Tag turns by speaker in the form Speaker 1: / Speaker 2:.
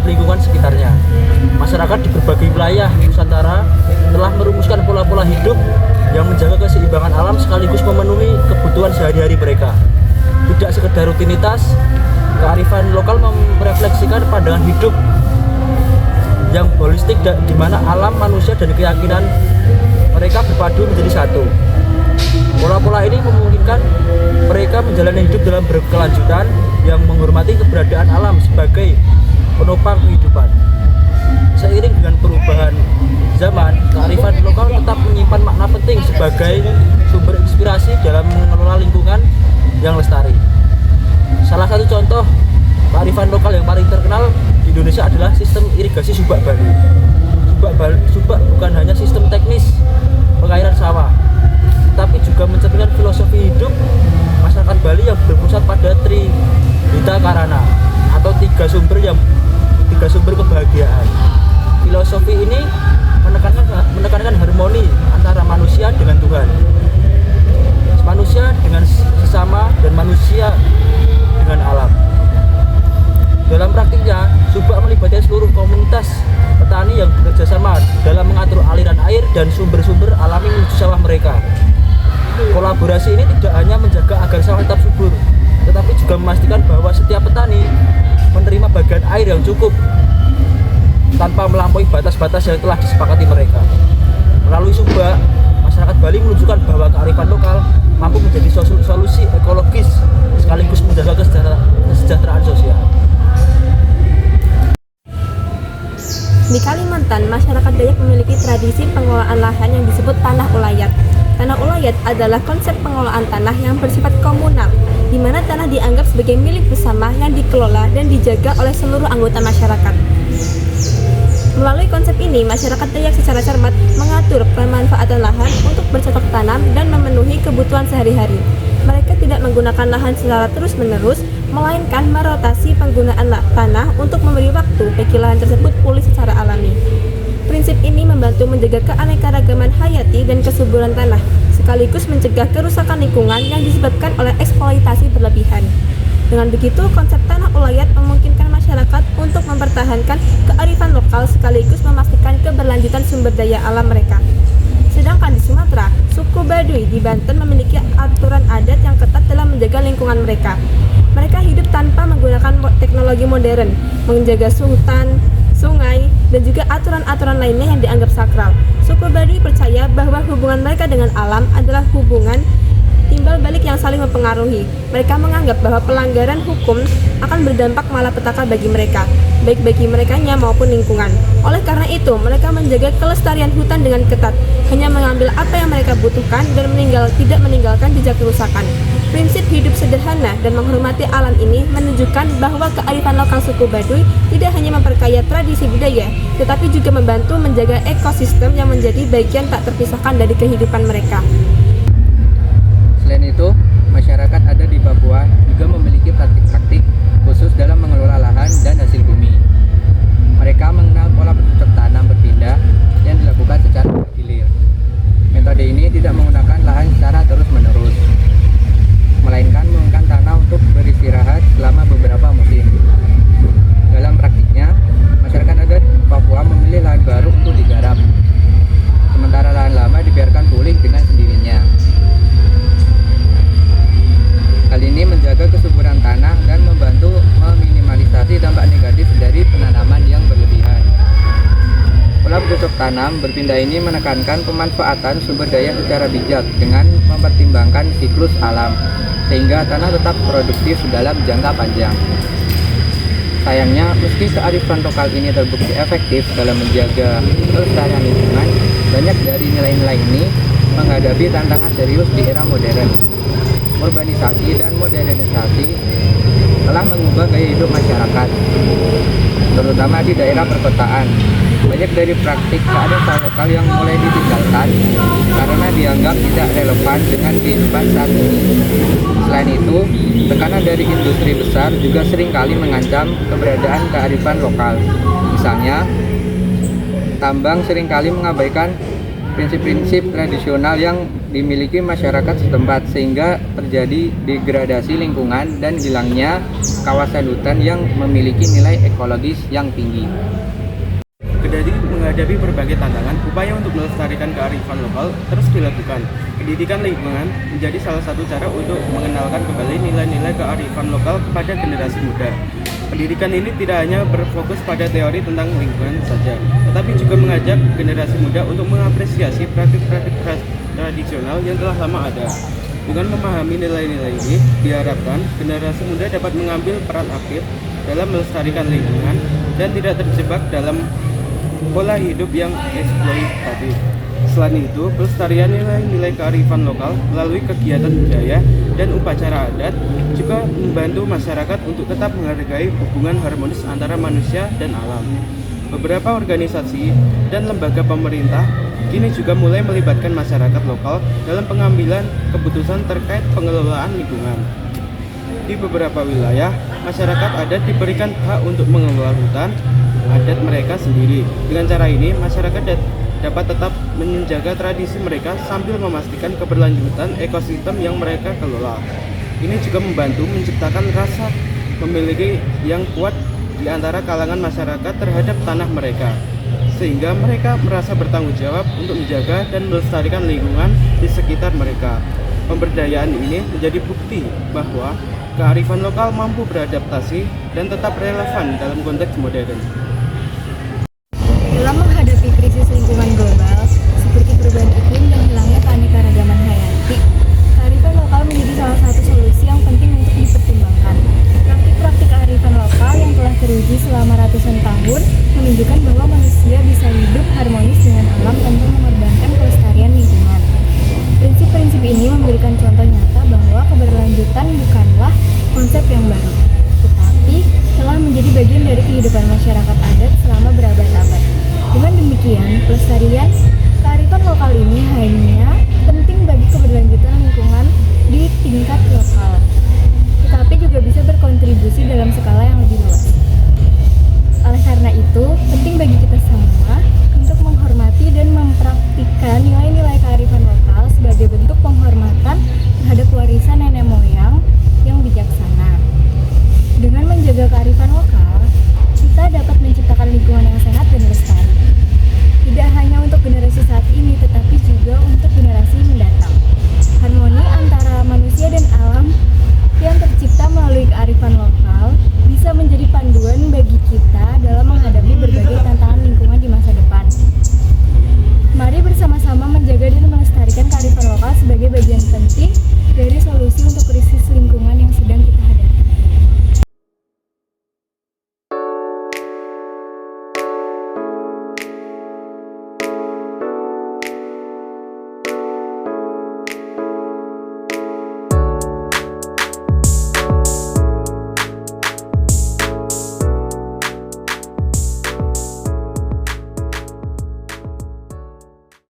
Speaker 1: lingkungan sekitarnya. Masyarakat di berbagai wilayah Nusantara telah merumuskan pola-pola hidup yang menjaga keseimbangan alam sekaligus memenuhi kebutuhan sehari-hari mereka. Tidak sekedar rutinitas, kearifan lokal merefleksikan pandangan hidup yang holistik di mana alam, manusia, dan keyakinan mereka berpadu menjadi satu. Pola-pola ini memungkinkan mereka menjalani hidup dalam berkelanjutan yang menghormati keberadaan alam sebagai penopang kehidupan. Seiring dengan perubahan zaman, kearifan lokal tetap menyimpan makna penting sebagai sumber inspirasi dalam mengelola lingkungan yang lestari. Salah satu contoh kearifan lokal yang paling terkenal di Indonesia adalah sistem irigasi Subak Bali. Subak bukan hanya sistem teknis pengairan sawah, tapi juga mencerminkan filosofi hidup masyarakat Bali yang berpusat pada Trihita Karana atau tiga sumber kebahagiaan. Filosofi ini menekankan harmoni antara manusia dengan Tuhan, manusia dengan sesama, dan manusia dengan alam. Dalam praktiknya, Subak melibatkan seluruh komunitas petani yang bekerja sama dalam mengatur aliran air dan sumber-sumber alami menuju sawah mereka. Kolaborasi ini tidak hanya menjaga agar sawah tetap subur, tetapi juga memastikan bahwa setiap petani menerima bagian air yang cukup tanpa melampaui batas-batas yang telah disepakati mereka. Melalui Subak, masyarakat Bali menunjukkan bahwa kearifan lokal mampu menjadi solusi ekologis sekaligus menjaga kesejahteraan sosial.
Speaker 2: Di Kalimantan, masyarakat Dayak memiliki tradisi pengelolaan lahan yang disebut tanah ulayat. Tanah ulayat adalah konsep pengelolaan tanah yang bersifat komunal, di mana tanah dianggap sebagai milik bersama yang dikelola dan dijaga oleh seluruh anggota masyarakat. Melalui konsep ini, masyarakat Dayak secara cermat mengatur pemanfaatan lahan untuk bercocok tanam dan memenuhi kebutuhan sehari-hari. Mereka tidak menggunakan lahan secara terus-menerus, melainkan merotasi penggunaan tanah untuk memberi waktu bagi lahan tersebut pulih secara alami. Prinsip ini membantu menjaga keanekaragaman hayati dan kesuburan tanah, sekaligus mencegah kerusakan lingkungan yang disebabkan oleh eksploitasi berlebihan. Dengan begitu, konsep tanah ulayat memungkinkan masyarakat untuk mempertahankan kearifan lokal sekaligus memastikan keberlanjutan sumber daya alam mereka. Sedangkan di Sumatera, suku Baduy di Banten memiliki aturan adat yang ketat dalam menjaga lingkungan mereka. Mereka hidup tanpa menggunakan teknologi modern, menjaga hutan, sungai, dan juga aturan-aturan lainnya yang dianggap sakral. Suku Baduy percaya bahwa hubungan mereka dengan alam adalah hubungan timbal balik yang saling mempengaruhi. Mereka menganggap bahwa pelanggaran hukum akan berdampak malapetaka bagi mereka, baik bagi merekanya maupun lingkungan. Oleh karena itu, mereka menjaga kelestarian hutan dengan ketat, hanya mengambil apa yang mereka butuhkan dan tidak meninggalkan jejak kerusakan. Prinsip hidup sederhana dan menghormati alam ini menunjukkan bahwa kearifan lokal suku Baduy tidak hanya memperkaya tradisi budaya, tetapi juga membantu menjaga ekosistem yang menjadi bagian tak terpisahkan dari kehidupan mereka.
Speaker 3: Selain itu, masyarakat ada di Papua juga memiliki praktik-praktik khusus dalam mengelola lahan dan hasil bumi. Mereka mengenal pola bercocok tanam berpindah yang dilakukan secara bergilir. Metode ini tidak menggunakan lahan secara terus-menerus, melainkan menggunakan tanah untuk beristirahat selama beberapa musim. Dalam praktiknya, masyarakat adat Papua memilih lahan baru untuk digarap, sementara lahan lama dibiarkan pulih dengan sendirinya. Hal ini menjaga kesuburan tanah dan membantu meminimalisasi dampak negatif dari penanaman yang berlebihan. Pola bercocok tanam berpindah ini menekankan pemanfaatan sumber daya secara bijak dengan mempertimbangkan siklus alam, sehingga tanah tetap produktif dalam jangka panjang. Sayangnya, meski kearifan lokal ini terbukti efektif dalam menjaga kelestarian lingkungan, banyak dari nilai-nilai ini menghadapi tantangan serius di era modern. Urbanisasi dan modernisasi telah mengubah gaya hidup masyarakat, terutama di daerah perkotaan. Banyak dari praktik kearifan lokal yang mulai ditinggalkan karena dianggap tidak relevan dengan kehidupan saat ini. Selain itu, tekanan dari industri besar juga seringkali mengancam keberadaan kearifan lokal. Misalnya, tambang seringkali mengabaikan prinsip-prinsip tradisional yang dimiliki masyarakat setempat sehingga terjadi degradasi lingkungan dan hilangnya kawasan hutan yang memiliki nilai ekologis yang tinggi.
Speaker 4: Kendati menghadapi berbagai tantangan, upaya untuk melestarikan kearifan lokal terus dilakukan. Pendidikan lingkungan menjadi salah satu cara untuk mengenalkan kembali nilai-nilai kearifan lokal kepada generasi muda. Pendidikan ini tidak hanya berfokus pada teori tentang lingkungan saja, tetapi juga mengajak generasi muda untuk mengapresiasi praktik-praktik tradisional yang telah lama ada. Dengan memahami nilai-nilai ini, diharapkan generasi muda dapat mengambil peran aktif dalam melestarikan lingkungan dan tidak terjebak dalam pola hidup yang eksploitatif. Selain itu, pelestarian nilai-nilai kearifan lokal melalui kegiatan budaya dan upacara adat juga membantu masyarakat untuk tetap menghargai hubungan harmonis antara manusia dan alam. Beberapa organisasi dan lembaga pemerintah kini juga mulai melibatkan masyarakat lokal dalam pengambilan keputusan terkait pengelolaan lingkungan. Di beberapa wilayah, masyarakat adat diberikan hak untuk mengelola hutan adat mereka sendiri. Dengan cara ini, masyarakat dapat tetap menjaga tradisi mereka sambil memastikan keberlanjutan ekosistem yang mereka kelola. Ini juga membantu menciptakan rasa memiliki yang kuat di antara kalangan masyarakat terhadap tanah mereka, sehingga mereka merasa bertanggung jawab untuk menjaga dan melestarikan lingkungan di sekitar mereka. Pemberdayaan ini menjadi bukti bahwa kearifan lokal mampu beradaptasi dan tetap relevan dalam konteks modern.
Speaker 2: Dalam menghadapi krisis lingkungan global seperti perubahan iklim dan hilangnya keanekaragaman hayati, kearifan lokal menjadi salah satu solusi yang penting untuk dipertimbangkan. Praktik-praktik kearifan lokal yang telah teruji selama ratusan tahun menunjukkan bahwa manusia bisa hidup harmonis dengan alam tanpa mengorbankan kelestarian lingkungan. Prinsip-prinsip ini memberikan contoh nyata bahwa keberlanjutan bukanlah konsep yang baru, tetapi telah menjadi bagian dari kehidupan masyarakat adat selama berabad-abad. Dengan demikian, pelestarian kearifan lokal ini hanya penting bagi keberlanjutan lingkungan di tingkat lokal, tetapi juga bisa berkontribusi dalam skala